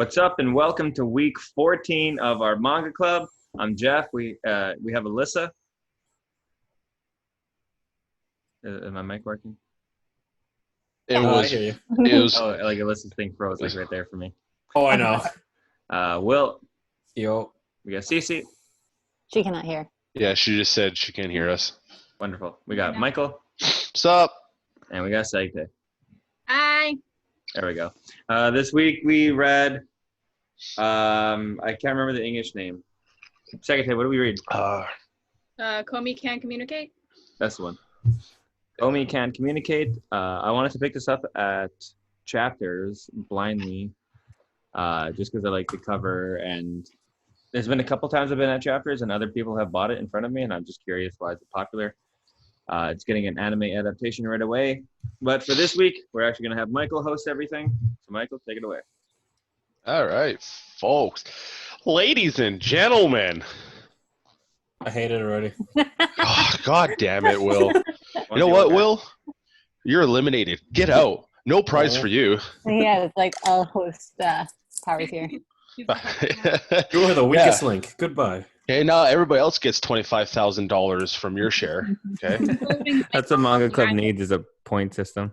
What's up, and welcome to week 14 of our manga club. I'm Jeff. We have Alyssa. Is my mic working? It was. I hear you. It was. Oh, like Alyssa's thing froze like right there for me. Oh, I know. Will. Yo. We got Cece. She cannot hear. Yeah, she just said she can't hear us. Wonderful. We got Michael. What's up? And we got Saite. Hi. There we go. This week we read, I can't remember the English name. Saite, what do we read? Komi can't communicate. That's the one. Komi Can't Communicate. I wanted to pick this up at chapters blindly, just because I like the cover, and there's been a couple times I've been at chapters and other people have bought it in front of me, and I'm just curious why it's popular. It's getting an anime adaptation right away. But for this week, we're actually going to have Michael host everything. So Michael, take it away. All right, folks. Ladies and gentlemen. I hate it already. Oh, God damn it, Will. You know what, Will? You're eliminated. Get out. No prize for you. Yeah, it's like all host powers here. You are the weakest link. Goodbye. Okay, now everybody else gets $25,000 from your share. Okay. That's what Manga Club needs, is a point system.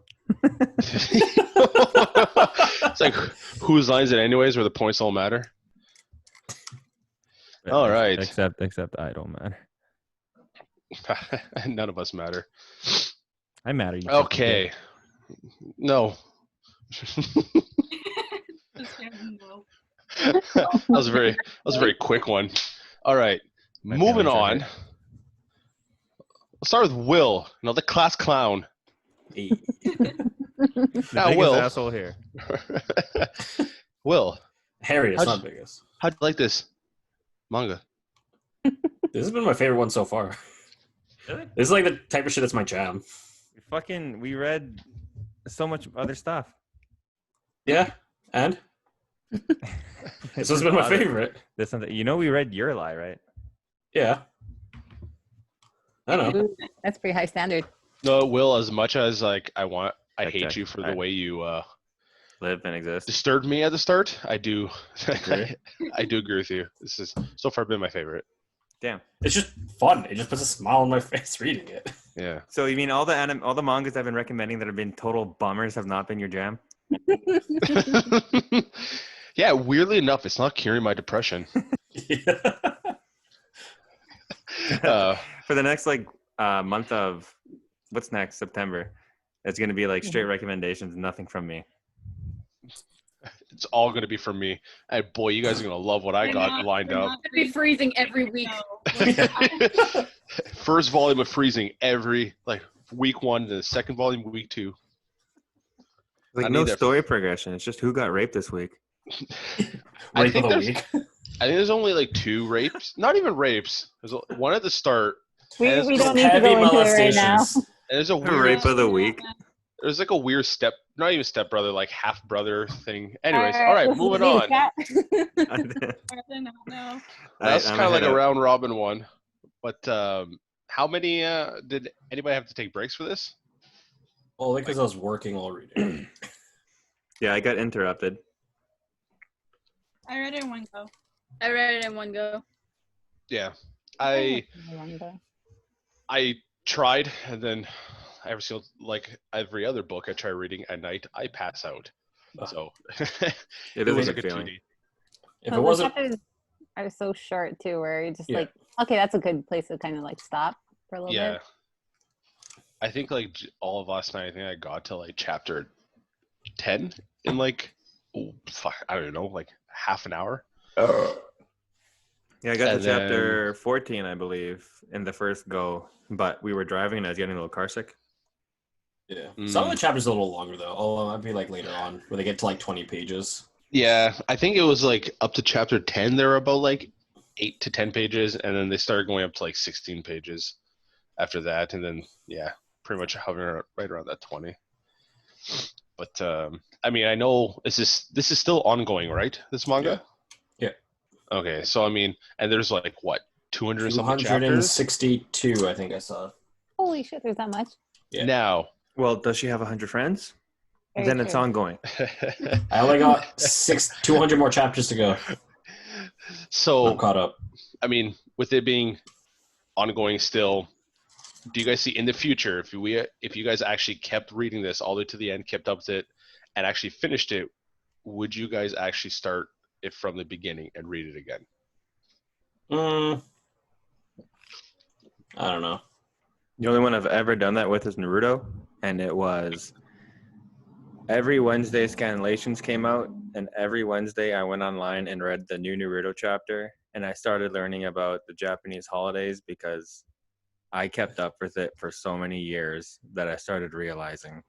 It's like, whose line is it anyways, where the points all matter? All right. Except I don't matter. None of us matter. I matter. You Okay. No. That was a very quick one. All right. Moving on. Let's start with Will. You know, the class clown. Now, Will. Asshole here. Will. Harry is not biggest. How'd you like this manga? This has been my favorite one so far. Really? This is like the type of shit that's my jam. We read so much other stuff. Yeah, and? This has been my favorite. We read Your Lie, right? Yeah. I know. Ooh, that's pretty high standard. No, Will, as much as I hate Okay. you for the way you Live and exist. disturbed me at the start. I do I do agree with you. This is so far been my favorite. Damn. It's just fun. It just puts a smile on my face reading it. Yeah. So you mean all the mangas I've been recommending that have been total bummers have not been your jam? Yeah, weirdly enough, it's not curing my depression. Yeah. For the next month of what's next, September, it's gonna be like straight recommendations, nothing from me. It's all going to be from me. Hey, boy, you guys are going to love what I got lined up. It's be freezing every week. First volume of Freezing every, week 1, the second volume, week 2. Like no story progression. It's just who got raped this week. I think there's only 2 rapes. Not even rapes. There's one at the start. We don't need to go into it right now. And there's a weird rape of the week. There's a weird not even stepbrother, half brother thing. Anyways, all right, moving on. No. That's kind of like a round robin one. But how many did anybody have to take breaks for this? Well, because I was working while reading. Yeah, I got interrupted. I read it in one go. Yeah. I tried, and then every other book I try reading at night, I pass out. So it is a good feeling. If it wasn't, I was so short too, where you're just okay, that's a good place to kind of stop for a little bit. Yeah. I think all of last night, I think I got to chapter 10 in I don't know, half an hour. Yeah, I got to chapter 14, I believe, in the first go, but we were driving and I was getting a little car sick. Yeah. Some of the chapters are a little longer though. Although I'd be later on where they get to 20 pages. Yeah, I think it was up to chapter 10. They were about 8 to 10 pages, and then they started going up to 16 pages after that, and then pretty much hovering right around that 20. But I know this is still ongoing, right? This manga. Yeah. Okay, so and there's 200 something chapters. 262, I think I saw. Holy shit, there's that much. Yeah. Now. Well, does she have 100 friends? Very then it's true. ongoing. I only got 200 more chapters to go. So I'm caught up. I mean, with it being ongoing still, do you guys see in the future if you guys actually kept reading this all the way to the end, kept up with it, and actually finished it, would you guys actually start it from the beginning and read it again? I don't know. The only one I've ever done that with is Naruto, and it was every Wednesday Scanlations came out, and every Wednesday I went online and read the new Naruto chapter, and I started learning about the Japanese holidays because I kept up with it for so many years that I started realizing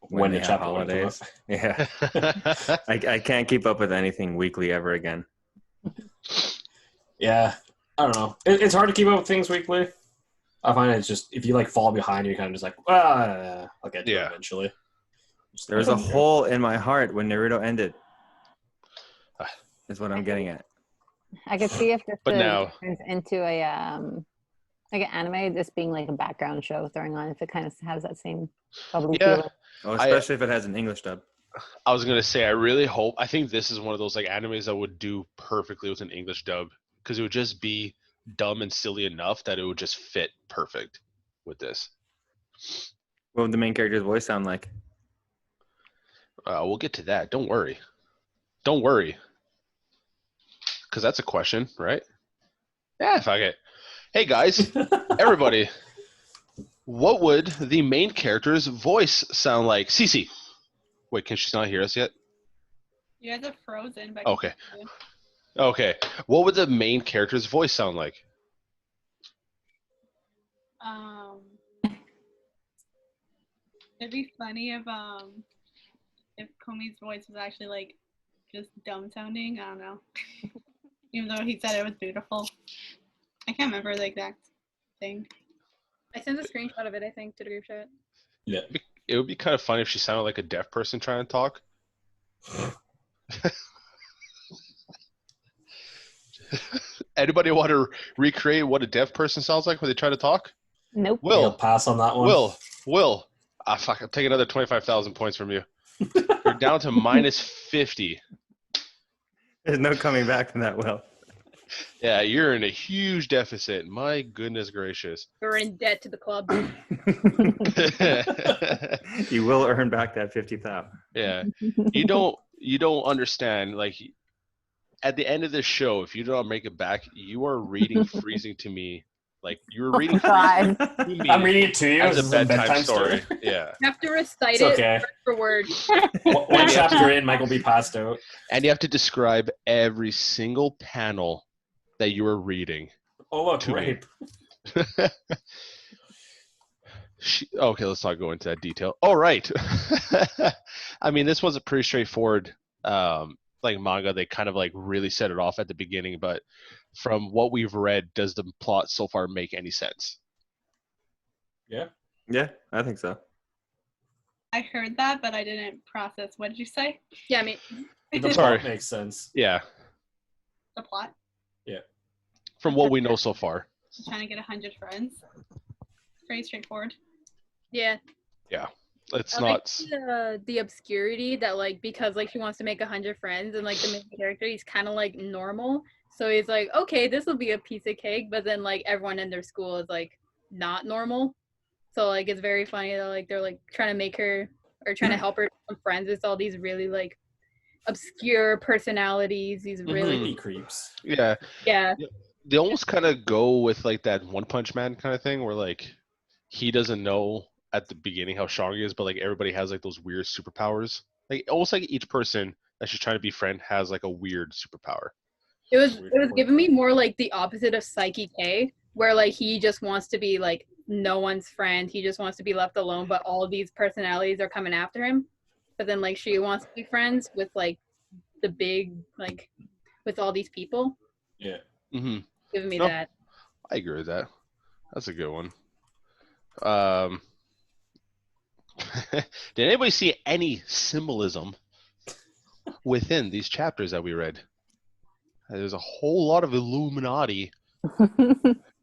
When they the have chapter would come holidays. Yeah, I can't keep up with anything weekly ever again. Yeah, I don't know. It's hard to keep up with things weekly. I find it's just, if you like fall behind, you're kind of just like, I'll get to it eventually. There was a hole in my heart when Naruto ended. Is what I'm getting at. I could see if this now turns into a like an anime, this being like a background show throwing on, if it kind of has that same bubbly feeling. Oh, especially if it has an English dub. I was gonna say, I think this is one of those like animes that would do perfectly with an English dub, because it would just be dumb and silly enough that it would just fit perfect with this. What would the main character's voice sound like? We'll get to that. Don't worry. Because that's a question, right? Yeah, fuck it. Hey guys, everybody, what would the main character's voice sound like? Cece. Wait, can she not hear us yet? You guys are frozen. But Okay. What would the main character's voice sound like? It'd be funny if Komi's voice was actually like just dumb sounding. I don't know. Even though he said it was beautiful. I can't remember the exact thing. I sent a screenshot of it, I think, to the group chat. Yeah. It would be kind of funny if she sounded like a deaf person trying to talk. Anybody want to recreate what a deaf person sounds like when they try to talk? Nope. Will, You'll pass on that one. Will. Fuck, I'll take another 25,000 points from you. You're down to minus 50. There's no coming back from that, Will. Yeah, you're in a huge deficit. My goodness gracious. We're in debt to the club. You will earn back that 50,000. Yeah. You don't understand. Like, at the end of this show, if you don't make it back, you are reading Freezing to me. Like, you're reading Freezing to me I'm reading it to you as as a bedtime story. Yeah. You have to recite It's okay. word for word. One chapter in, Mike will be passed out. And you have to describe every single panel that you are reading. Oh, look, to rape. Okay, let's not go into that detail. All right. I mean, this was a pretty straightforward like manga. They kind of like really set it off at the beginning, but from what we've read, does the plot so far make any sense? Yeah. Yeah, I think so. I heard that, but I didn't process. What did you say? Yeah, I mean, The Sorry. plot makes sense. Yeah. the plot. Yeah. From what we know so far. She's trying to get 100 friends. Pretty straightforward. Yeah. It's I not. like the obscurity that, like, because like she wants to make 100 friends, and like the main character, he's kind of like normal, so he's like, okay, this will be a piece of cake, but then like everyone in their school is like not normal, so like it's very funny that like they're like trying to make her or trying to help her become friends with all these really like obscure personalities, these really Creepy creeps. Yeah. yeah They almost kind of go with like that One Punch Man kind of thing where like he doesn't know at the beginning how strong he is, but like everybody has like those weird superpowers. Like almost like each person that she's trying to befriend has like a weird superpower. it was giving me more like the opposite of Psyche K, where like he just wants to be like no one's friend, he just wants to be left alone, but all these personalities are coming after him, but then like she wants to be friends with like the big, like with all these people. Yeah. Mm-hmm. Giving me No, that. I agree with that. That's a good one. Did anybody see any symbolism within these chapters that we read? There's a whole lot of Illuminati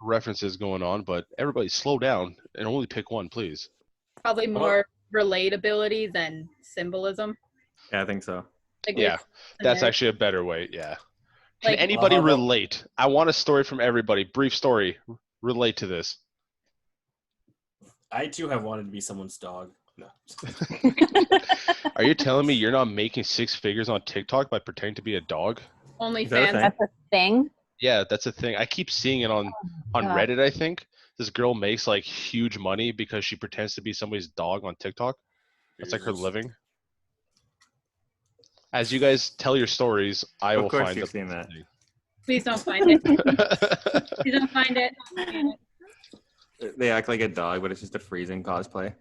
references going on, but everybody slow down and only pick one, please. Probably more relatability than symbolism. Yeah, I think so. Like, Yeah, that's there. actually a better way. Yeah. Can Like- anybody Well, how about- relate? I want a story from everybody. Brief story. Relate to this. I too have wanted to be someone's dog. No. Are you telling me you're not making 6 figures on TikTok by pretending to be a dog? Only Is that a fans. thing? That's a thing. Yeah, that's a thing. I keep seeing it on God. Reddit, I think. This girl makes like huge money because she pretends to be somebody's dog on TikTok. That's like her Jesus. living. As you guys tell your stories, I will Of course find you've seen that. Please don't find it. Please don't find it. They act like a dog, but it's just a freezing cosplay.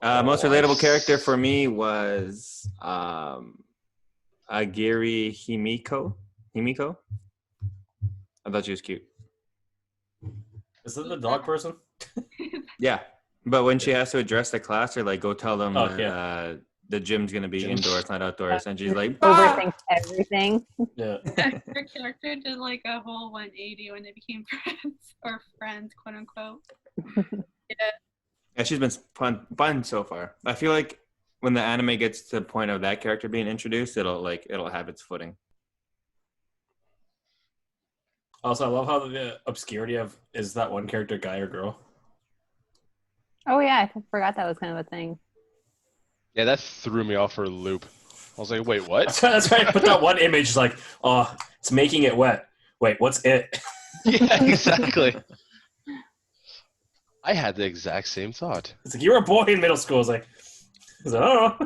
Most relatable character for me was Agiri Himiko. Himiko? I thought she was cute. Is it the dog person? Yeah. But when she has to address the class or like go tell them Oh, that, the gym's gonna be indoors, not outdoors, and she's like, Overthink everything. Yeah. Her character did like a whole 180 when they became friends, quote unquote. yeah, she's been fun so far. I feel like when the anime gets to the point of that character being introduced, it'll have its footing. Also, I love how the obscurity of is that one character guy or girl? Oh yeah, I forgot that was kind of a thing. Yeah, that threw me off for a loop. I was like, wait, what? That's right. I put that one image like, oh, it's making it wet. Wait, what's it? Yeah, exactly. I had the exact same thought. It's like, you were a boy in middle school. I was like, oh.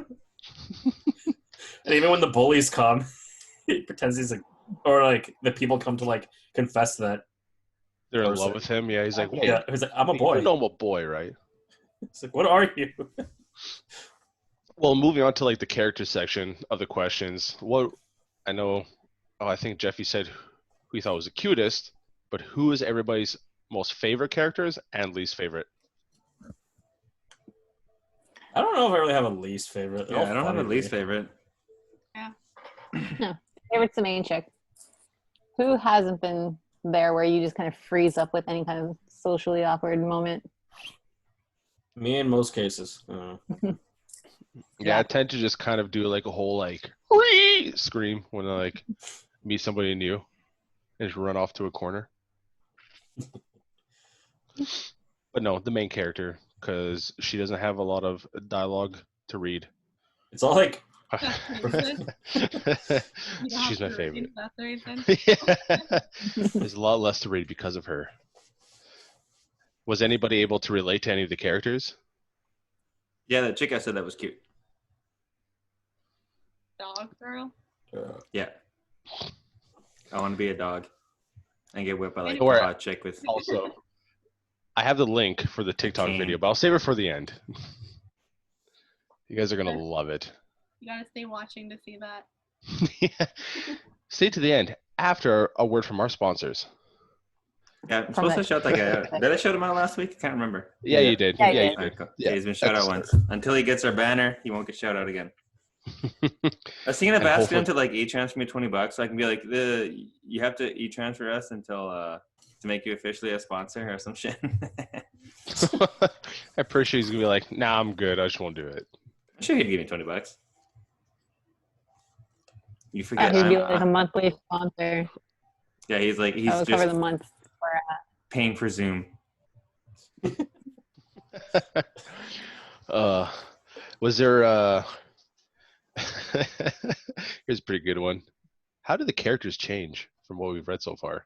And even when the bullies come, he pretends he's like, or like the people come to like confess that. They're in Person. love with him. Yeah, he's like, wait, Yeah, he's like, I'm a you boy. know I'm a boy, right? It's like, what are you? Well, moving on to like the character section of the questions. What I know, I think Jeffy said who he thought was the cutest, but who is everybody's most favorite characters and least favorite? I don't know if I really have a least favorite. They're Yeah, all I don't have funny a to least me. favorite. Favorite's the main chick. Who hasn't been there where you just kind of freeze up with any kind of socially awkward moment? Me in most cases. Yeah, I tend to just kind of do like a whole like "Wee!" scream when I like meet somebody new and just run off to a corner. But no, the main character, because she doesn't have a lot of dialogue to read. It's all like, She's my favorite. That's the reason. Yeah. There's a lot less to read because of her. Was anybody able to relate to any of the characters? Yeah, that chick I said that was cute. Dog girl. Yeah. I want to be a dog and get whipped by like Or- a hot chick with. Also, I have the link for the TikTok Cane. video, but I'll save it for the end. You guys are gonna love it. You gotta stay watching to see that. Yeah. Stay to the end after a word from our sponsors. Yeah, I'm supposed to shout that guy out. Did I shout him out last week? I can't remember. Yeah, you did. Yeah, Yeah, you you Alright, did. cool. Yeah, Yeah, he's been shout out that's- once. Until he gets our banner, he won't get shout out again. I was thinking of And asking hopefully- him to like e-transfer me $20 so I can be like, you have to e-transfer us until to make you officially a sponsor or some shit. I'm pretty sure he's gonna be like, "Nah, I'm good. I just won't do it." I'm sure he'd give me $20. You forget. He'd be I'm- like a monthly sponsor. yeah, he's That just would cover the month. paying for Zoom. Was there here's a pretty good one. How do the characters change from what we've read so far?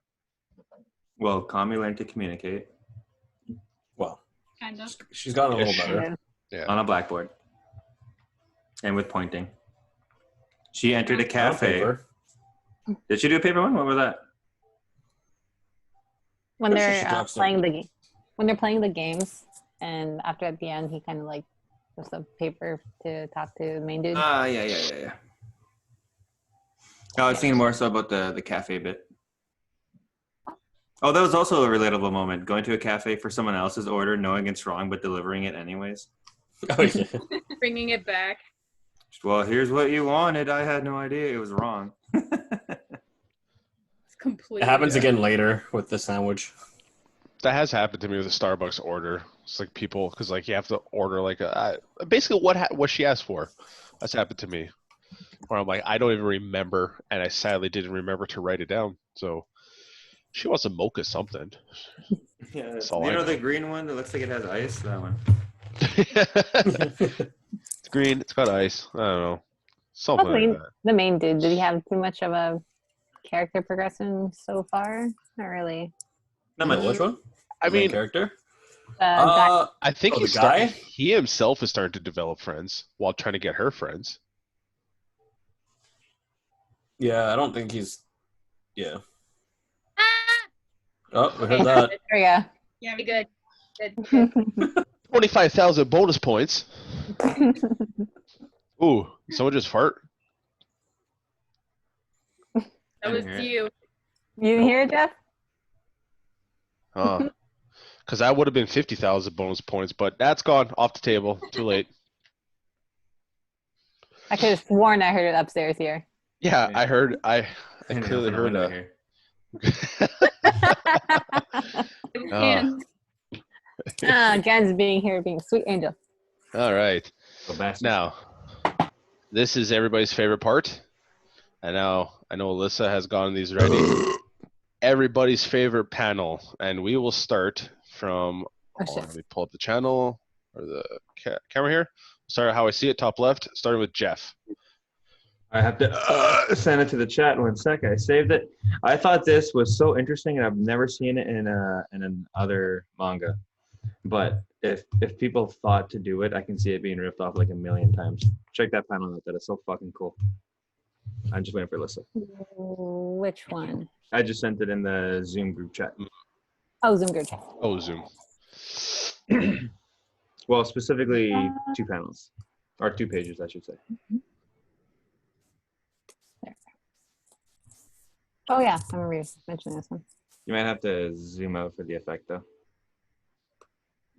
Well, Komi learned to communicate well, Kind of. she's gotten a little Ish. better. Yeah. on a blackboard and with pointing. She entered a On cafe. paper. Did she do a paper one? What was that? When Or she they're should talk playing when they're playing the games, and after at the end, he kind of like puts a paper to talk to the main dude. Yeah. I was thinking more so about the cafe bit. Oh, that was also a relatable moment. Going to a cafe for someone else's order, knowing it's wrong, but delivering it anyways. Oh, yeah. Bringing it back. Well, here's what you wanted. I had no idea it was wrong. It's completely. It happens again later with the sandwich. That has happened to me with a Starbucks order. It's like people, because like you have to order like basically what she asked for. That's happened to me. Where I'm like, I don't even remember, and I sadly didn't remember to write it down. So she wants a mocha something. Yeah, That's you all I know the know. green one that looks like it has ice? That one. It's green. It's got ice. I don't know. Something like that. The main dude, did he have too much of a character progression so far? Not really. Not No, much. which one? I The main mean, character. Guy, I think Oh, he's the guy? he himself is starting to develop friends while trying to get her friends. Yeah, I don't think he's. Yeah. Ah! Oh, we heard that. there we go. Yeah, Pretty good. Good. Good. 25,000 bonus points. Ooh, someone just fart. That was hear it. you. You didn't hear it, Jeff? Because that would have been 50,000 bonus points, but that's gone off the table. Too late. I could have sworn I heard it upstairs here. Yeah, I heard. I Anything clearly else in the heard window that. It was Ah. hands. Jan's being here, being a sweet angel. All right. Go back. Now, this is everybody's favorite part. And now I know Alyssa has gotten these ready. Everybody's favorite panel. And we will start from, Oh, shit. let me pull up the channel or the camera here. Start how I see it, top left, starting with Jeff. I have to send it to the chat in 1 sec. I saved it. I thought this was so interesting, and I've never seen it in an other manga. But if people thought to do it, I can see it being ripped off like a million times. Check that panel out. That is so fucking cool. I'm just waiting for Alyssa. Which one? I just sent it in the Zoom group chat. Oh, Zoom group chat. Oh, Zoom. Well, specifically 2 panels. Or 2 pages, I should say. Oh, yeah. I remember you mentioning this one. You might have to zoom out for the effect, though.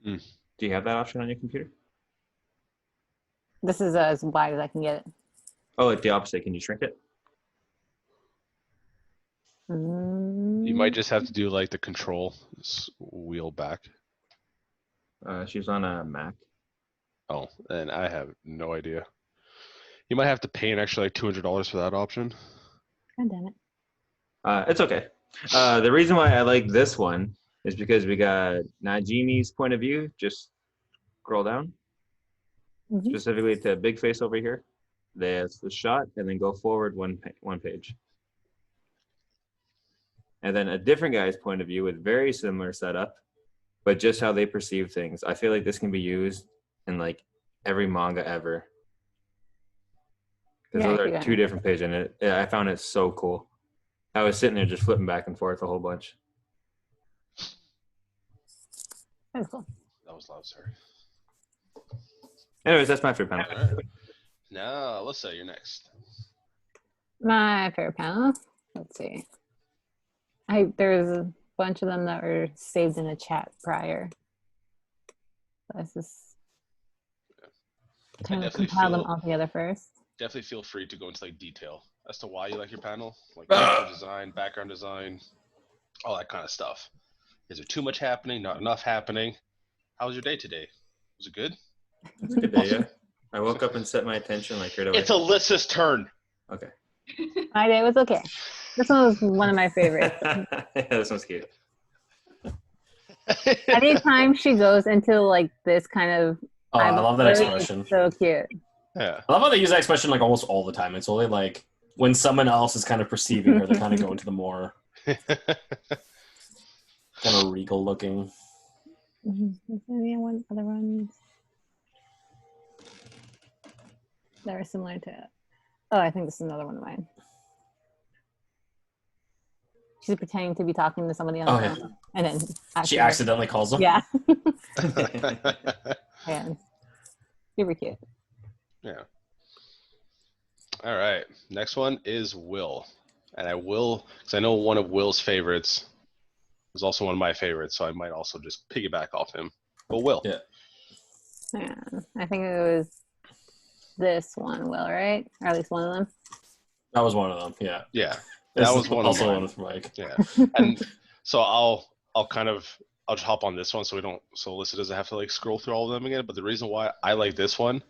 Mm. Do you have that option on your computer? This is as wide as I can get it. Oh, it's the opposite. Can you shrink it? You might just have to do like the control wheel back. She's on a Mac. Oh, and I have no idea. You might have to pay an extra like $200 for that option. God damn it. It's okay. The reason why I like this one is because we got Najimi's point of view. Just scroll down, Mhm. specifically to big face over here. There's the shot, and then go forward one page. And then a different guy's point of view with very similar setup, but just how they perceive things. I feel like this can be used in like every manga ever. Because Yeah, those yeah. are 2 different pages, and I found it so cool. I was sitting there just flipping back and forth a whole bunch. That's cool. That was loud, sorry. Anyways, that's my favorite panel. All right. Now, Alyssa, you're next. My favorite panel. Let's see. There's a bunch of them that were saved in a chat prior. Let's just kind of definitely compile them feel- all together first. Definitely feel free to go into like detail as to why you like your panel, like character design, background design, all that kind of stuff. Is there too much happening? Not enough happening? How was your day today? Was it good? It's a good day, yeah. I woke up and set my attention like right away. It's Alyssa's turn. Okay. My day was okay. This one was one of my favorites. Yeah, this one's cute. Anytime she goes into like this kind of Oh, I love that it's expression. so cute. Yeah. I love how they use that expression like almost all the time. It's only like when someone else is kind of perceiving her, they kind of go into the more kind of regal looking. Is there any other ones that are similar to it? Oh, I think this is another one of mine. She's pretending to be talking to somebody on the Oh, phone, and then She accidentally calls them. yeah, and super cute. Yeah. All right. Next one is Will. And I will, because I know one of Will's favorites is also one of my favorites, so I might also just piggyback off him. But Will. Yeah. And I think it was this one, Will, right? Or at least one of them. That was one of them. Yeah. Yeah. This That is was one of also mine. one with Mike. Yeah. And so I'll kind of I'll just hop on this one so Alyssa doesn't have to like scroll through all of them again. But the reason why I like this one,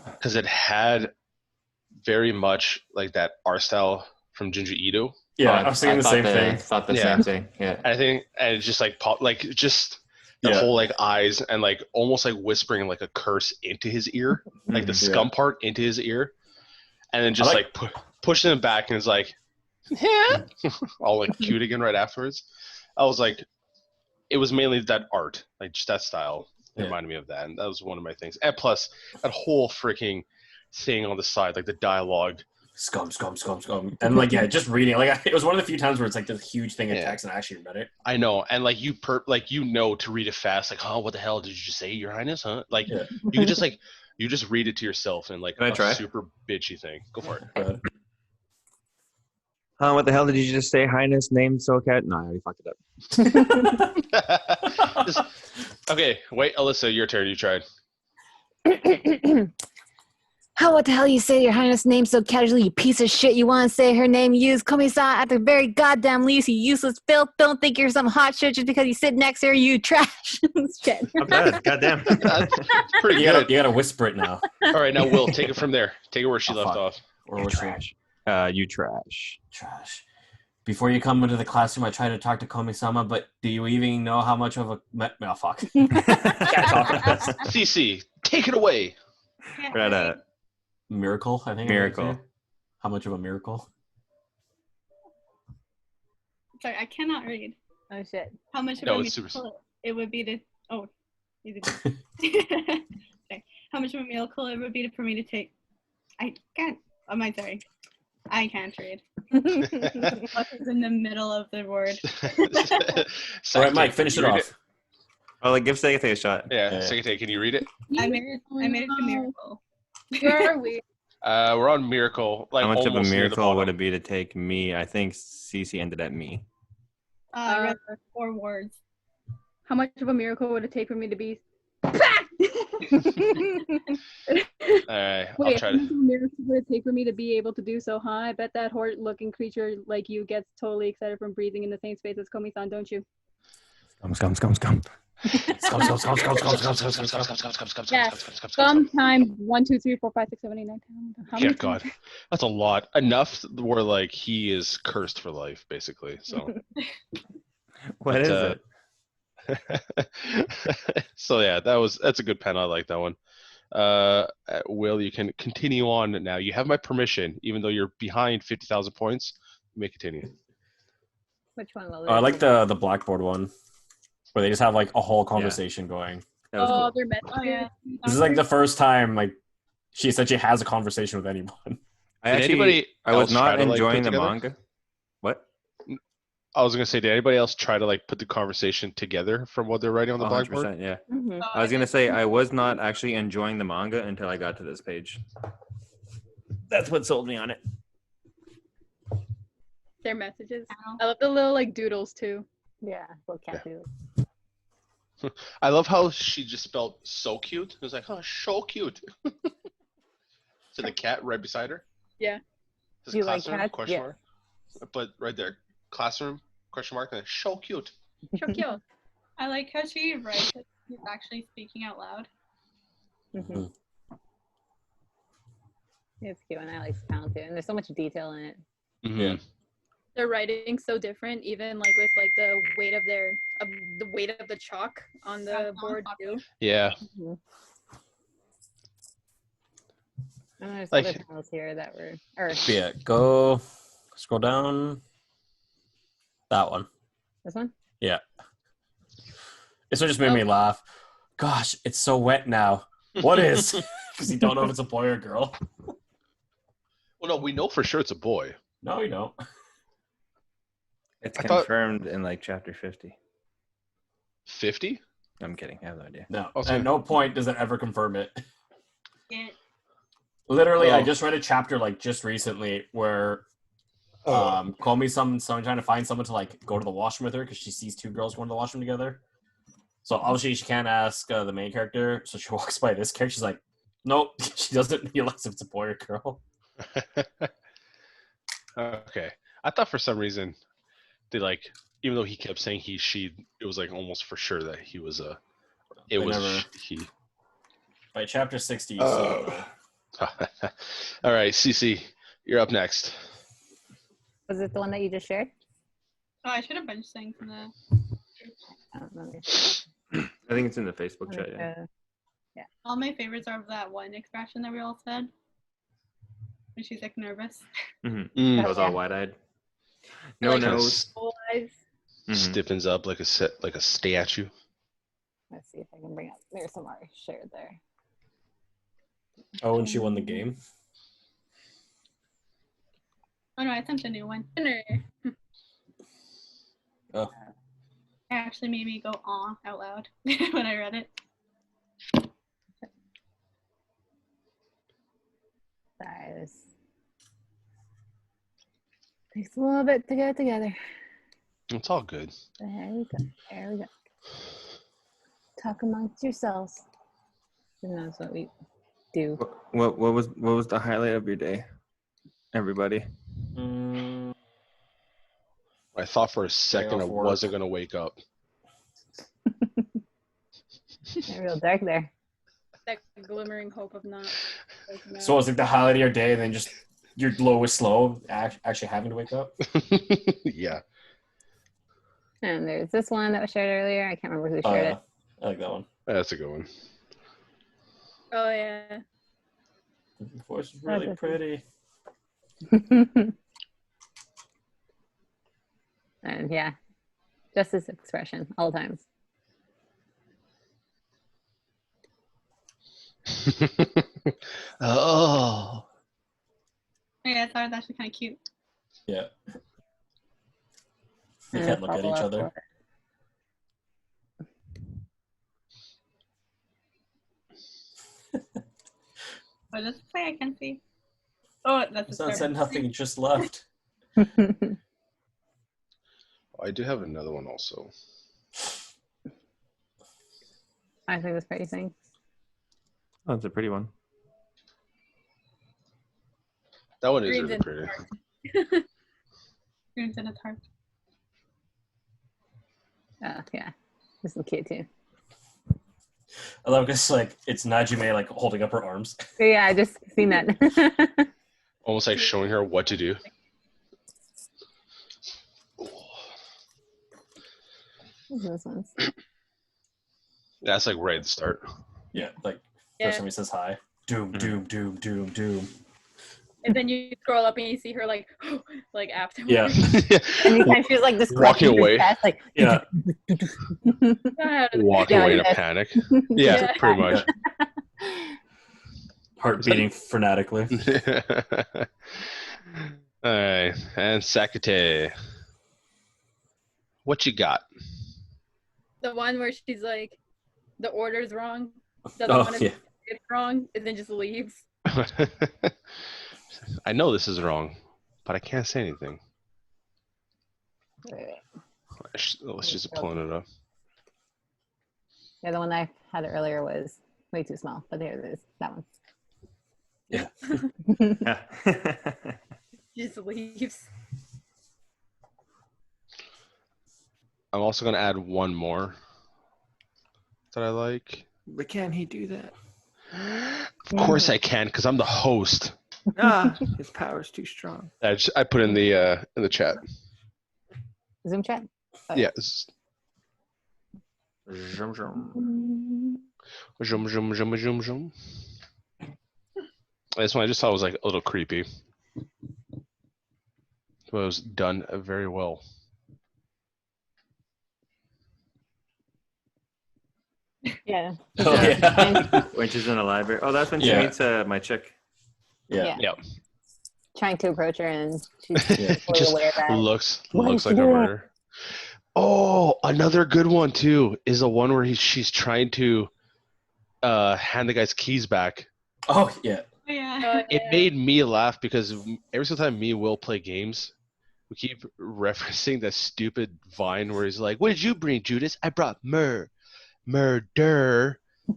because it had very much like that art style from Junji Ito. Yeah, I was thinking the same thing. Thought the Yeah. same thing. Yeah. I think, and it's just like the whole like eyes and like almost like whispering like a curse into his ear, like the scum part into his ear, and then just like pushing him back and it's like, all like cute again right afterwards. I was like, it was mainly that art, like just that style. It reminded me of that, and that was one of my things. And plus, that whole freaking thing on the side, like the dialogue. Scum. And like, yeah, just reading. Like, it was one of the few times where it's like this huge thing in text and I actually read it. I know. And like, you to read it fast. Like, oh, what the hell did you just say, Your Highness? Huh? Like, you can just like, you just read it to yourself and like a super bitchy thing. Go for it. What the hell did you just say? Highness named SoCat? No, I already fucked it up. Okay, wait, Alyssa, your turn. You tried. How what the hell you say your highness name so casually, you piece of shit? You want to say her name? Use Komi-San at the very goddamn least, you useless filth. Don't think you're some hot shit just because you sit next to her, you trash. Shit. Not bad. Goddamn. That's pretty good. You gotta whisper it now. All right, now Will, take it from there. Take it where she left off. Or trash. You trash. Trash. Before you come into the classroom, I tried to talk to Komi-sama, but do you even know how much of a... Oh, fuck. Can't talk about this. CC, take it away. Right at Miracle, I think. Miracle. How much of a miracle? Sorry, I cannot read. Oh shit. How much of No, a it's miracle it would be to... Oh, easy. Okay. How much of a miracle it would be for me to take... I can't... sorry. I can't read. What is in the middle of the word? All right, Mike, finish it off. Oh, like give Sekite a shot. Yeah, Sekite, can you read it? I made it to miracle. Where are we? We're on Miracle. Like, How much of a almost near the miracle bottom. would it be to take me? I think CC ended at me. I read 4 words. How much of a miracle would it take for me to be? All right, I'll Wait, try how to. much of a miracle would it take for me to be able to do so, huh? I bet that horde-looking creature like you gets totally excited from breathing in the same space as Komi-san, don't you? Scum. Yeah. Sometimes 1, 2, 3, 4, 5, 6, 7, 8, 9, 10. How Yeah, many God, that's a lot. Enough where like he is cursed for life, basically. So. What is it? So yeah, that's a good pen. I like that one. Will, you can continue on now. You have my permission, even though you're behind 50,000 points. You may continue. Which one? Oh, I like the blackboard one, where they just have like a whole conversation going. That was cool. they're meant Oh, yeah. This is like the first time like she essentially has a conversation with anyone. I Did anybody I was else try not to, like, put enjoying the together? manga. What? I was gonna say, did anybody else try to like put the conversation together from what they're writing on the blackboard? 100%, yeah. Mm-hmm. I was gonna say I was not actually enjoying the manga until I got to this page. That's what sold me on it. Their messages. I love the little like doodles too. Yeah, well, can't do. I love how she just spelled so cute. It was like, oh, so cute. To the cat right beside her. Yeah. Says You like classroom, cats? question Yeah. mark. But right there, classroom, question mark, and then so cute. So cute. I like how she writes it. She's actually speaking out loud. Mm-hmm. It's cute, and I like sound too. And there's so much detail in it. Mm-hmm. Yeah. Their writing's so different, even like with like the weight of the chalk on the board too. Yeah. And there's Like- other panels here that were, or But yeah, go scroll down. That one. this one. Yeah. This one just made me laugh. Gosh, it's so wet now. What is? Because you don't know if it's a boy or a girl. Well, no, we know for sure it's a boy. No, you don't. It's I thought- confirmed in like chapter 50. 50? I'm kidding. I have no idea. No. Okay. At no point does it ever confirm it. Yeah. Literally, I Oh. just read a chapter like just recently where Komi-san trying to find someone to like go to the washroom with her because she sees 2 girls going to the washroom together. So obviously she can't ask the main character, so she walks by this character. She's like, nope, she doesn't realize if it's a boy or girl. Okay. I thought for some reason they like even though he kept saying he, she, it was like almost for sure that he was a. It They was never- he. By chapter 60, you still don't know. All right, Cece, you're up next. Was it the one that you just shared? Oh, I should have been saying from the. I don't remember. I think it's in the Facebook chat. Yeah. All my favorites are of that one expression that we all said. When she's like nervous. Mm-hmm. I was all wide-eyed. No Like- nose. Eyes. Mhm. Stiffens up like a statue. Let's see if I can bring up. There's some more shared there. Oh, and she won the game. Oh no, I sent a new one. Winner. Oh, It actually made me go "aw" out loud when I read it. Sorry, this takes a little bit to get it together. It's all good. There we go. There we go. Talk amongst yourselves. Who knows what we do? What was the highlight of your day, everybody? I thought for a second I off work. wasn't gonna wake up. They're real dark there. That glimmering hope of not. waking up. so it's like the highlight of your day, and then just your lowest low, actually having to wake up. Yeah. And there's this one that was shared earlier. I can't remember who Oh, shared yeah. I like that one. That's a good one. Oh yeah. The voice is really pretty. it. And yeah, just this expression all times. Oh. Yeah, I thought it was actually kind of cute. Yeah. You And can't look at each follow-up other. for What does it say? I can't see. Oh, that's It's a not said start. nothing, it just left. it. I do have another one also. I think this pretty thing. Oh, it's a pretty one. That one is Green's really in pretty. Green's in its heart. Yeah, this is cute too. I love because like it's Najime like holding up her arms. But yeah, I just seen that. Almost like showing her what to do. This one's. That's like right at the start. Yeah, like Yeah. first time he says hi. Doom, doom, doom, doom, doom. And then you scroll up and you see her like, like afterwards. Yeah. Anytime she was like this Walking away. chest, like Yeah. Walking Yeah, away in a yeah. panic. Yeah, Yeah. pretty much. Heart beating frenetically. All right, and Sakate. What you got? The one where she's like, the order's wrong. Doesn't Oh, want to yeah. it's wrong, and then just leaves. I know this is wrong, but I can't say anything. Let's just pulling it up. Yeah, the one I had earlier was way too small, but there it is. That one. Yeah. Just leaves. I'm also gonna add one more that I like. But can he do that? Of course I can, because I'm the host. His power's too strong. I put in the chat. Zoom chat. Oh, Yeah. Zoom, zoom. Zoom, zoom, zoom, zoom, zoom. This one I just thought was like a little creepy. But it was done very well. Yeah. Oh, yeah. When she's in a library. Oh, that's when she Yeah. meets my chick. Yeah. Yep. Trying to approach her, and she's Yeah. fully Just aware that. looks Why is like she a doing that? murder. Oh, another good one too is the one where she's trying to hand the guy's keys back. Oh, yeah. Oh, yeah. Oh, It yeah. made me laugh because every single time me and Will play games, we keep referencing that stupid Vine where he's like, "What did you bring, Judas? I brought murder."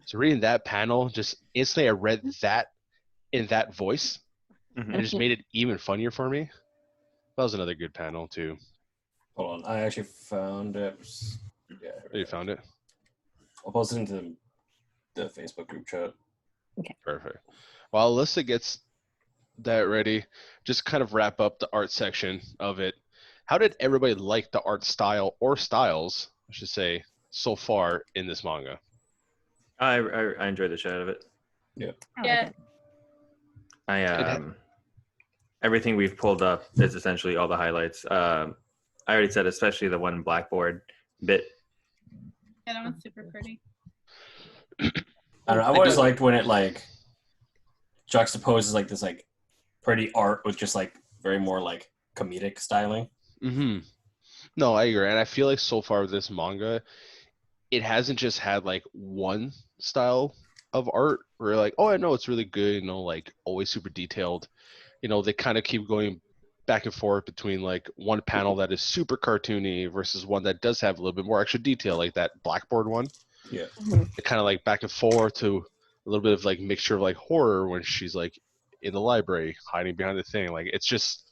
So reading that panel, just instantly I read that in that voice, and it just made it even funnier for me. That was another good panel too. Hold on, I actually found it. Yeah, Oh, you found it? I'll post it into the Facebook group chat. Perfect. While Alyssa gets that ready, just kind of wrap up the art section of it. How did everybody like the art style or styles, I should say, so far in this manga? I enjoyed the shit out of it. Yeah. Everything we've pulled up is essentially all the highlights. I already said, especially the one blackboard bit. Yeah, that one's super pretty. I don't know. I've always liked when it like juxtaposes like this like pretty art with just like very more like comedic styling. Mm-hmm. No, I agree. And I feel like so far with this manga, it hasn't just had like one style of art where like, oh, I know it's really good, you know, like always super detailed. You know, they kind of keep going back and forth between like one panel that is super cartoony versus one that does have a little bit more extra detail, like that blackboard one. Yeah. It kind of like back and forth to a little bit of like mixture of like horror when she's like in the library hiding behind the thing. Like it's just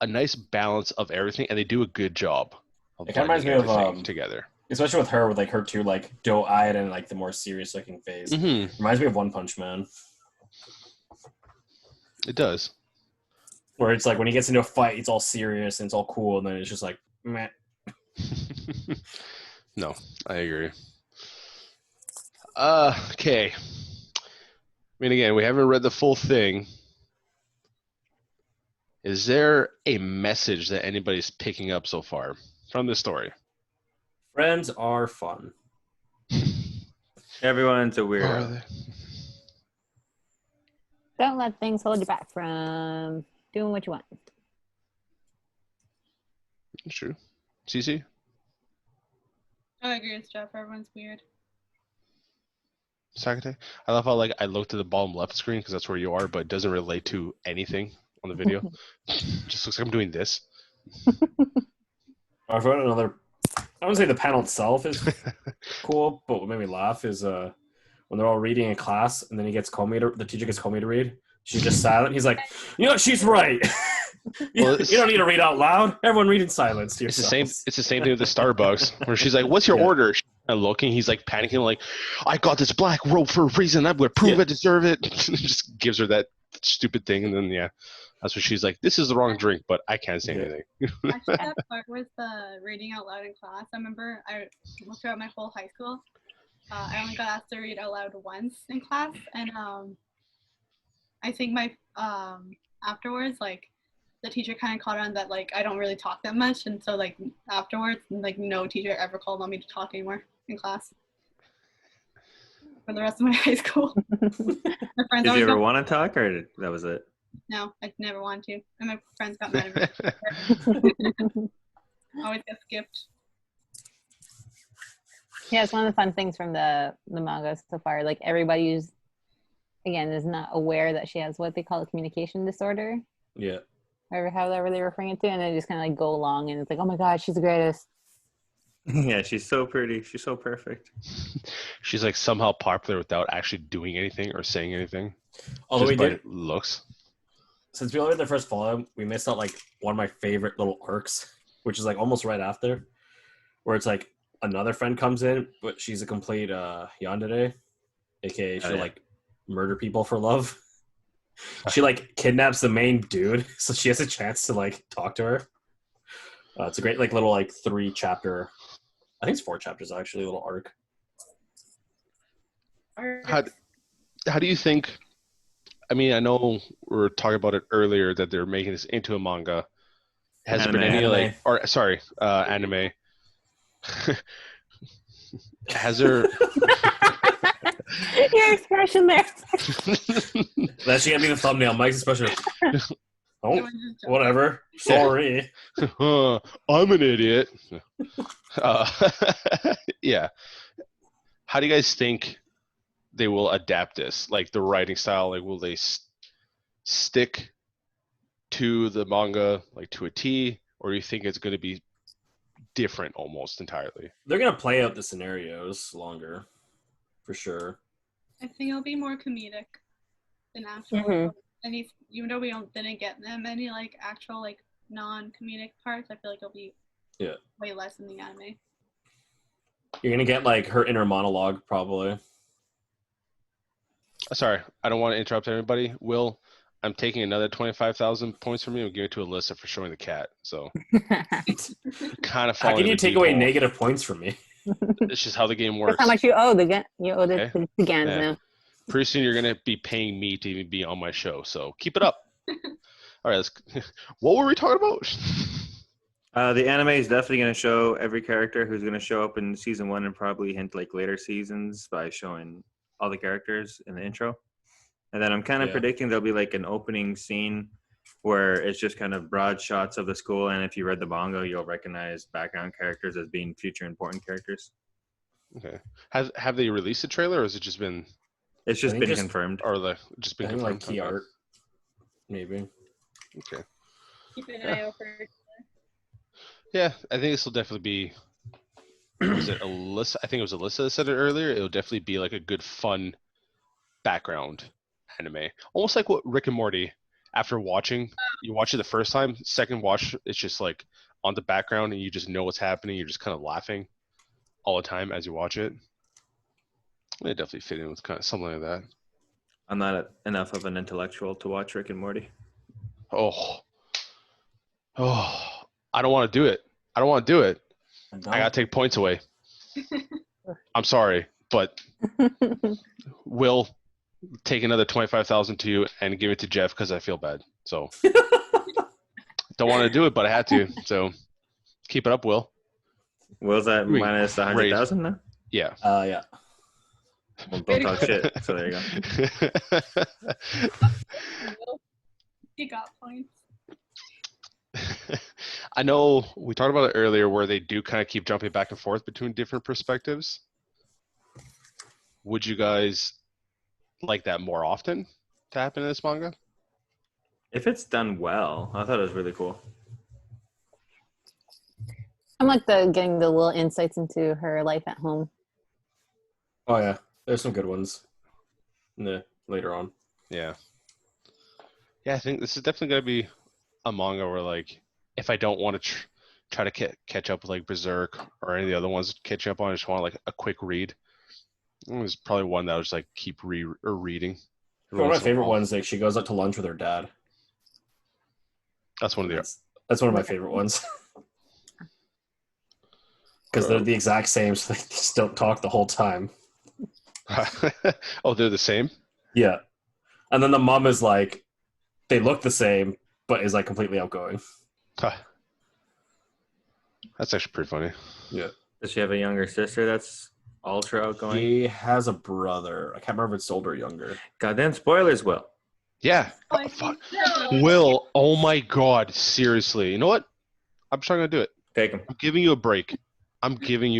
a nice balance of everything, and they do a good job of It kind of blending reminds me of everything together. Especially with her, with like her two like doe-eyed and like the more serious looking face. Mm-hmm. Reminds me of One Punch Man, It does. where it's like when he gets into a fight, it's all serious and it's all cool, and then it's just like meh. No, I agree. Okay. I mean, again, we haven't read the full thing. Is there a message that anybody's picking up so far from this story? Friends are fun. Everyone's a Are weirdo. they? Don't let things hold you back from doing what you want. True. CC? I agree with Jeff. Everyone's weird. Sakate? I love how like I looked at the bottom left screen because that's where you are, but it doesn't relate to anything on the video. Just looks like I'm doing this. I found another. I wouldn't say the panel itself is cool, but what made me laugh is when they're all reading in class, and then the teacher gets Komi to read. She's just silent. He's like, you know, she's right. Well, you don't need to read out loud. Everyone read in silence to It's the yourselves. same. It's the same thing with the Starbucks, where she's like, "What's your Yeah. order?" She's kinda looking. He's like panicking, like, "I got this black robe for a reason. I'm gonna prove I deserve it." Just gives her that stupid thing, and then that's what she's like. This is the wrong drink, but I can't say anything. Actually, that part was the reading out loud in class. I remember throughout my whole high school, I only got asked to read out loud once in class, and I think my afterwards, like, the teacher kind of caught on that, like, I don't really talk that much, and so, like, afterwards, like, no teacher ever called on me to talk anymore in class for the rest of my high school. My friends Did you always ever got, want to talk, or that was it? no, I never wanted to, and my friends got mad at me. Always got skipped. Yeah, it's one of the fun things from the manga so far. Like everybody's, again, is not aware that she has what they call a communication disorder, Yeah. or however they refer it to, and they just kind of like go along, and it's like, oh my god, she's the greatest. Yeah, she's so pretty. She's so perfect. She's like somehow popular without actually doing anything or saying anything. Although just we by did, looks. since we only read the first volume, we missed out like one of my favorite little arcs, which is like almost right after, where it's like another friend comes in, but she's a complete yandere, aka she'll like murder people for love. She like kidnaps the main dude, so she has a chance to like talk to her. It's a great like little like 3-chapter, I think it's 4 chapters actually, little arc. How do you think? I mean, I know we were talking about it earlier that they're making this into a manga. Has there been any Anime. anime? Has there? Your expression there. That should be the thumbnail. Mike's expression. Oh, Everyone just jumped. whatever. Sorry. I'm an idiot. Yeah. How do you guys think they will adapt this? Like the writing style, like will they stick to the manga like to a T, or do you think it's going to be different almost entirely? They're gonna play out the scenarios longer, for sure. I think it'll be more comedic than actual. Mhm. And even though we didn't get them any like actual like non-comedic parts, I feel like it'll be way less in the anime. You're gonna get like her inner monologue probably. Sorry, I don't want to interrupt everybody. Will, I'm taking another 25,000 points from you and give it to Alyssa for showing the cat. So kind of How can you take away negative points from me? It's just how the game works. That's how much you owe you owe Okay. the Gans now. Pretty soon you're gonna be paying me to even be on my show. So keep it up. All right, what were we talking about? The anime is definitely going to show every character who's going to show up in season 1 and probably hint like later seasons by showing all the characters in the intro. And then I'm kind of predicting there'll be like an opening scene where it's just kind of broad shots of the school. And if you read the manga, you'll recognize background characters as being future important characters. Okay. Have they released a trailer, or has it just been? It's just been confirmed. Or just been confirmed. Like key art, maybe. Okay. Keep an eye out for it. Yeah, I think this will definitely be. Was it Alyssa? I think it was Alyssa that said it earlier. It'll definitely be like a good, fun background anime, almost like what Rick and Morty. After watching, you watch it the first time, second watch, it's just like on the background, and you just know what's happening. You're just kind of laughing all the time as you watch it. It definitely fit in with kind of something like that. I'm not enough of an intellectual to watch Rick and Morty. Oh, I don't want to do it. I gotta take points away. I'm sorry, but Will take another 25,000 to you and give it to Jeff because I feel bad. So don't want to do it, but I had to. So keep it up, Will. Will's at minus 100,000 now? Yeah. Yeah. Well, don't talk shit. So there you go. You got points. I know we talked about it earlier where they do kind of keep jumping back and forth between different perspectives. Would you guys like that more often to happen in this manga? If it's done well, I thought it was really cool. I'm like getting the little insights into her life at home. Oh yeah, there's some good ones. Later on. Yeah. Yeah, I think this is definitely gonna be a manga where, like, if I don't want to try to catch up with like Berserk or any of the other ones catch up on, I just want like a quick read. It's probably one that I was just like keep reading. One of my favorite ones, like she goes out to lunch with her dad. That's one of the. That's one of my favorite ones. Because they're the exact same, so they just don't talk the whole time. Oh, they're the same? Yeah. And then the mom is like, they look the same, but is like completely outgoing. Huh. That's actually pretty funny. Yeah. Does she have a younger sister that's ultra outgoing? He has a brother. I can't remember if it's older or younger. Goddamn spoilers, Will. Yeah. Oh, fuck. Will, oh my god, seriously. You know what? I'm just not going to do it. Take him. I'm giving you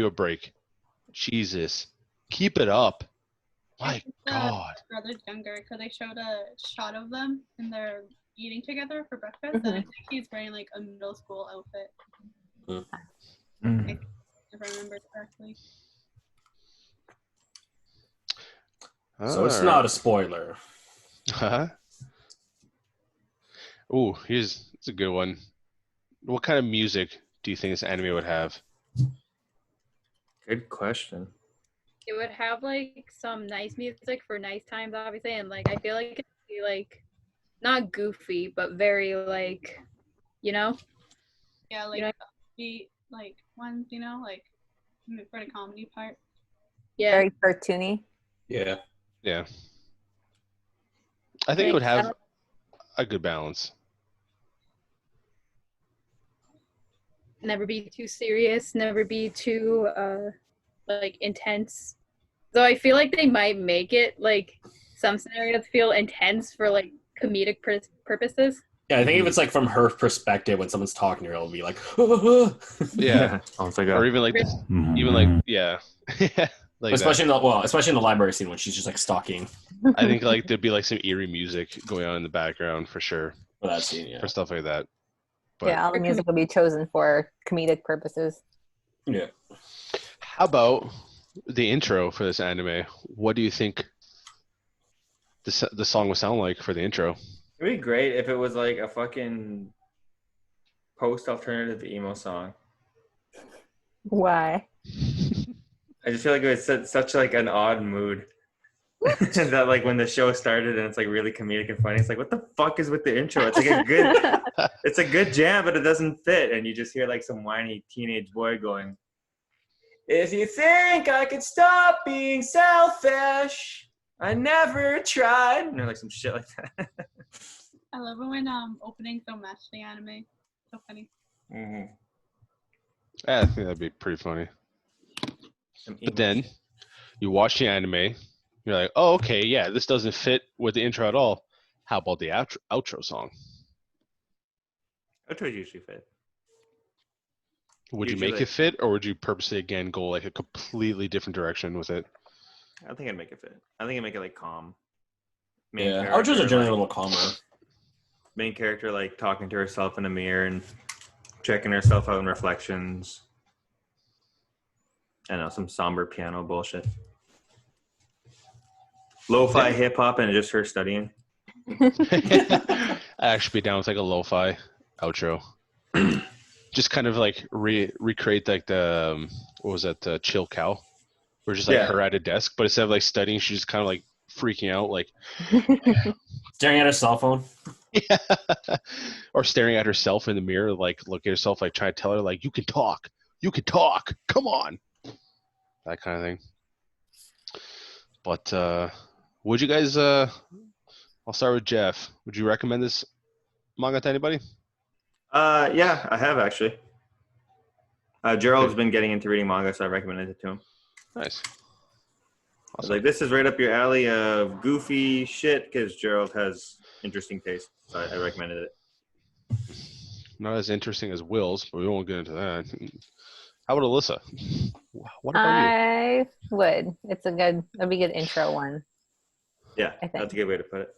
a break. Jesus. Keep it up. My god. Brother's younger because they showed a shot of them and they're eating together for breakfast, and I think he's wearing like a middle school outfit. If I remember correctly. So it's not a spoiler. Huh? Ooh, it's a good one. What kind of music do you think this anime would have? Good question. It would have like some nice music for nice times, obviously, and like I feel like it'd be like not goofy, but very like, you know. Yeah, like you know? the like ones, you know, like for the comedy part. Yeah. Very cartoony. Yeah. Yeah. I think it would have a good balance. Never be too serious, never be too like intense. So I feel like they might make it like some scenarios feel intense for like comedic purposes. Yeah, I think if it's like from her perspective when someone's talking to her, it'll be like, Yeah. Or even like yeah. Like especially in the library scene when she's just like stalking. I think like there'd be like some eerie music going on in the background for sure. For that scene, yeah. For stuff like that. But, Yeah, all the music will be chosen for comedic purposes. Yeah. How about the intro for this anime? What do you think the song would sound like for the intro? It'd be great if it was like a fucking post-alternative emo song. Why? I just feel like it was such like an odd mood. That like when the show started and it's like really comedic and funny, it's like what the fuck is with the intro? It's like it's a good jam, but it doesn't fit, and you just hear like some whiny teenage boy going, "If you think I could stop being selfish, I never tried," and like some shit like that. I love it when openings don't match the anime. So funny. Mm-hmm. I think that'd be pretty funny. But then you watch the anime, you're like, oh, okay, yeah, this doesn't fit with the intro at all. How about the outro song? Outros usually fit. Would you Usually. make it fit, or would you purposely again go like a completely different direction with it? I think I'd make it fit. I think I'd make it like calm. Yeah, character, outros are generally a like, little calmer. main character like talking to herself in a mirror and checking herself out in reflections. I know, some somber piano bullshit. Lo-fi hip hop and just her studying. I'd actually be down with like a lo-fi outro. Just kind of like recreate like the what was that, the Chill Cow, where just like her at a desk, but instead of like studying, she's just kind of like freaking out, like Staring at her cell phone. yeah. Or staring at herself in the mirror, like look at herself, like trying to tell her like you can talk, come on, that kind of thing. But would you guys I'll start with Jeff. Would you recommend this manga to anybody? Yeah, I have actually. Gerald's been getting into reading manga, so I recommended it to him. Nice. I was like, this is right up your alley of goofy shit, because Gerald has interesting taste, so I recommended it. Not as interesting as Will's, but we won't get into that. How about Alyssa? What about you? I would. That'd be a good intro one. Yeah, I think. that's a good way to put it.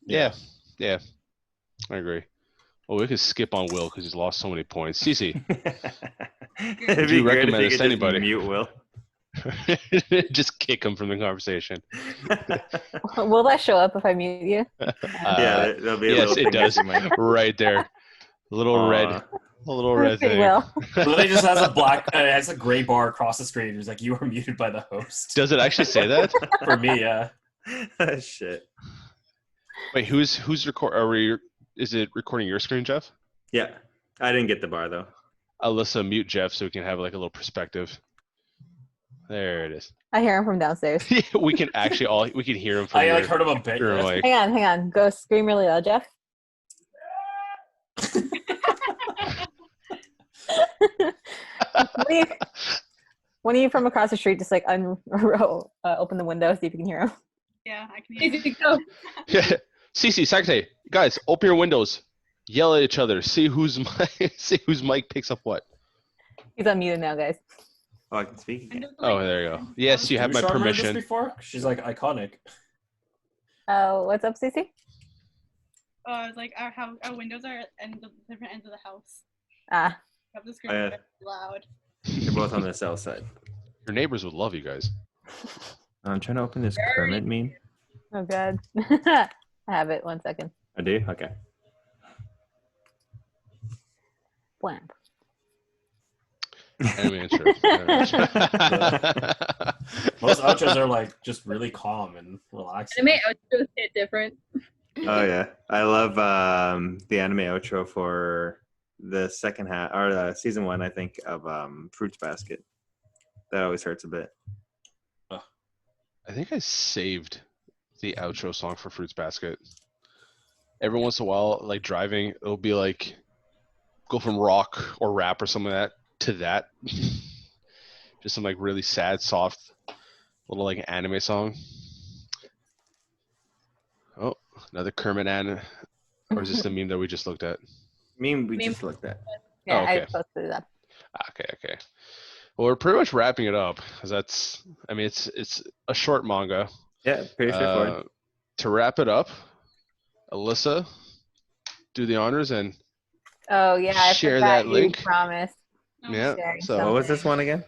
Yeah, I agree. Well, we could skip on Will because he's lost so many points. Cece, It'd would be you great recommend if this you to could just anybody? mute Will. Just kick him from the conversation. Will that show up if I mute you? Yeah, there'll be a yes, little it thing does. that you might- Right there. A little red Okay, thing. Will. Literally just has has a gray bar across the screen. It's like, you are muted by the host. Does it actually say that? For me, yeah. Shit. Wait, who's is it recording your screen, Jeff? Yeah, I didn't get the bar though. Alyssa, mute Jeff so we can have like a little perspective. There it is. I hear him from downstairs. We can actually we can hear him from I your, like heard him a bit. your Yeah. mic. Hang on. Go scream really loud, Jeff. One of you from across the street just like open the window, see if you can hear him. Yeah, I can hear Easy you. to go. Yeah. Cece, Sakate, guys, open your windows. Yell at each other. See whose mic picks up what. He's unmuted now, guys. Oh, I can speak again. Oh, there you go. Yes, you have my Have you heard this permission. before? She's like iconic. What's up, Cece? Oh, I was like, our windows are at different ends of the house. Ah, Have the screen very loud. You're both on the south side. Your neighbors would love you guys. I'm trying to open this Kermit meme. oh god. I have it. 1 second. I do? Okay. Blam. Anime intro. Most outros are like just really calm and relaxing. Anime outros hit different. Oh yeah, I love the anime outro for the second half or season 1, I think, of Fruits Basket. That always hurts a bit. I think I saved the outro song for Fruits Basket. Every once in a while, like driving, it'll be like go from rock or rap or something like that to that. Just some like really sad, soft little like anime song. Oh, another Kermit anime. Or is this the meme that we just looked at? Meme we Meme. just looked at. Yeah, Oh, okay. I posted it up. Okay. Well, we're pretty much wrapping it up because it's a short manga. Yeah, pretty straightforward. To wrap it up, Alyssa, do the honors and Oh yeah, I share forgot that you link. promised. Yeah. sharing So What was this one again?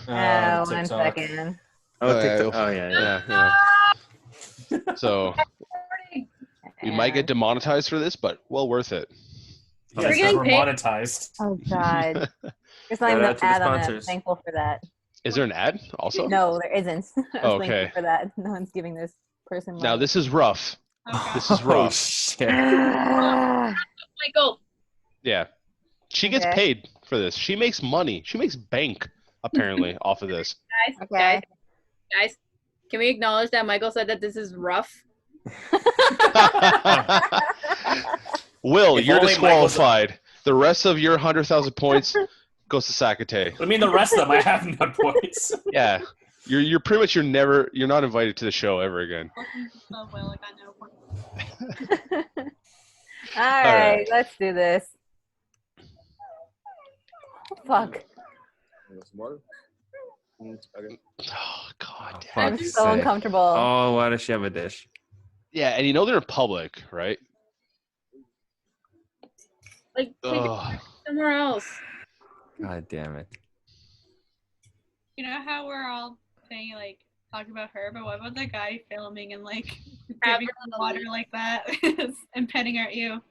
Oh, 1 TikTok. second. Oh, yeah, TikTok. Oh yeah. So we might get demonetized for this, but well worth it. Yes, We're getting we're paid. monetized. Oh God. There's not Shout even out an to the ad on it. I'm sponsors. thankful for that. Is there an ad also? No, there isn't. I'm Oh, thankful okay. for that. No one's giving this person money. Now this is rough. Okay. This is Oh rough. shit! Michael. Yeah. She gets Okay. paid for this. She makes money. She makes bank, apparently, off of this. Okay. Guys, can we acknowledge that Michael said that this is rough? Will, If you're only Michael's- disqualified. The rest of your 100,000 points goes to Sakate. I mean, the rest of them, I have no points. Yeah. You're pretty much you're not invited to the show ever again. Oh, well, I got no point. All right. right, let's do this. Fuck. Oh god. For I'm fuck's so sake. uncomfortable. Oh, why does she have a dish? Yeah, and you know they're in public, right? Like, take it Ugh. somewhere else. God damn it! You know how we're all saying, like, talking about her, but what about the guy filming and, like, Have giving her her water like that and petting at you?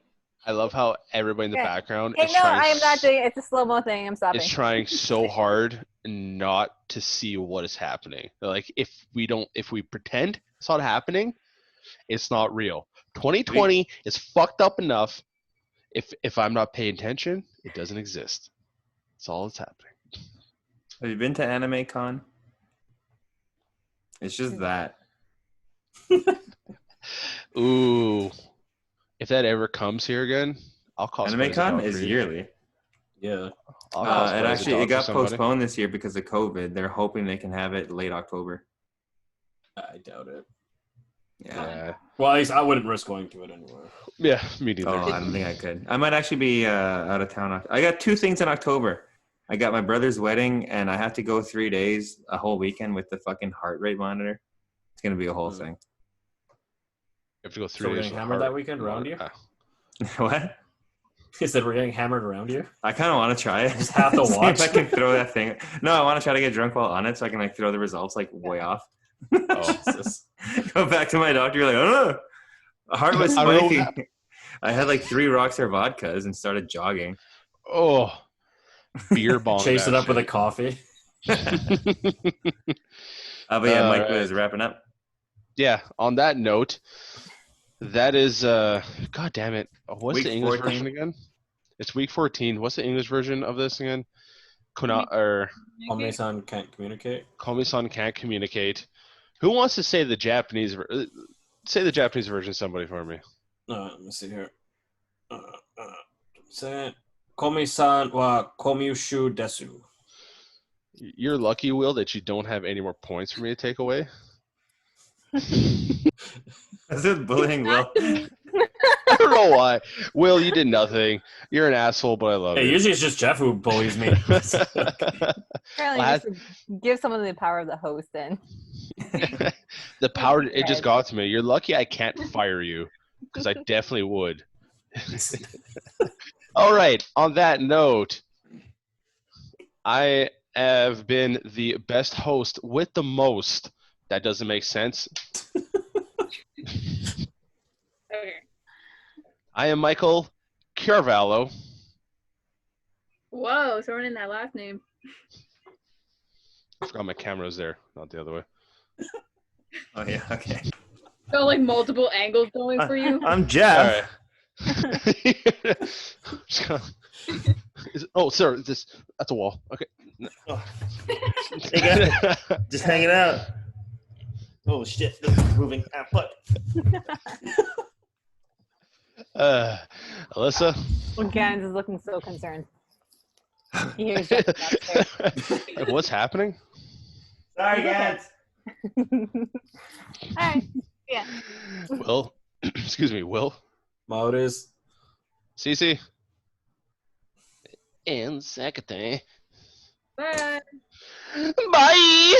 I love how everybody in the Okay. background Hey, is no, trying I am not doing it. It's a slow mo thing. I'm stopping. is trying so hard not to see what is happening. They're like, if we pretend it's not happening, it's not real. 2020 is fucked up enough. If I'm not paying attention, it doesn't exist. That's all that's happening. Have you been to Anime Con? It's just that. Ooh, if that ever comes here again, I'll cosplay Anime as a Con dog is for you. yearly. Yeah. I'll cosplay It as a actually dog it for got somebody. postponed this year because of COVID. They're hoping they can have it late October. I doubt it. Yeah. Well, at least I wouldn't risk going to it anyway. Yeah, me neither. Oh, I don't think I could. I might actually be out of town. I got 2 things in October. I got my brother's wedding, and I have to go 3 days, a whole weekend with the fucking heart rate monitor. It's gonna be a whole thing. You have to go So 3 we're days. getting with hammered heart that weekend around you? What? He said we're getting hammered around you. I kind of want to try it. Just have to See watch. if I can throw that thing. No, I want to try to get drunk while on it, so I can like throw the results like way off. Oh. Jesus. Go back to my doctor. You're like, oh, the heart was I don't know what spiking. I had like 3 Rockstar vodkas and started jogging. Oh, beer bomb. Chase it that up with a shit. coffee. But yeah, Mike All was wrapping up. Yeah, on that note, that is god damn it. What's Week the English 14. version again? It's week 14. What's the English version of this again? Komi-san can't communicate. Komi-san can't communicate. Who wants to say the Japanese say the Japanese version somebody for me. Let me see here. Say it. Komi-san wa komiushu desu. You're lucky, Will, that you don't have any more points for me to take away. Is it bullying Will? I don't know why. Will, you did nothing. You're an asshole, but I love Hey, you. usually it's just Jeff who bullies me. Apparently, Last- just give someone the power of the host. Then The power, it just got to me. You're lucky I can't fire you, because I definitely would. All right, on that note, I have been the best host with the most. That doesn't make sense. Okay. I am Michael Carvalho. Whoa, throwing in that last name. I forgot my camera was there, not the other way. Oh yeah, okay. Got like multiple angles going for you. I'm Jeff. All right. Just gonna- oh, sir, that's a wall. Okay. Hey guys, just hanging out. Oh shit, this is moving. Ah, fuck. Alyssa. Gans is looking so concerned. He hears Jeff upstairs. Like, what's happening? Sorry, guys. All right. Yeah. Will. Excuse me, Will. Maurice. Cece. And Sakate. Bye. Bye.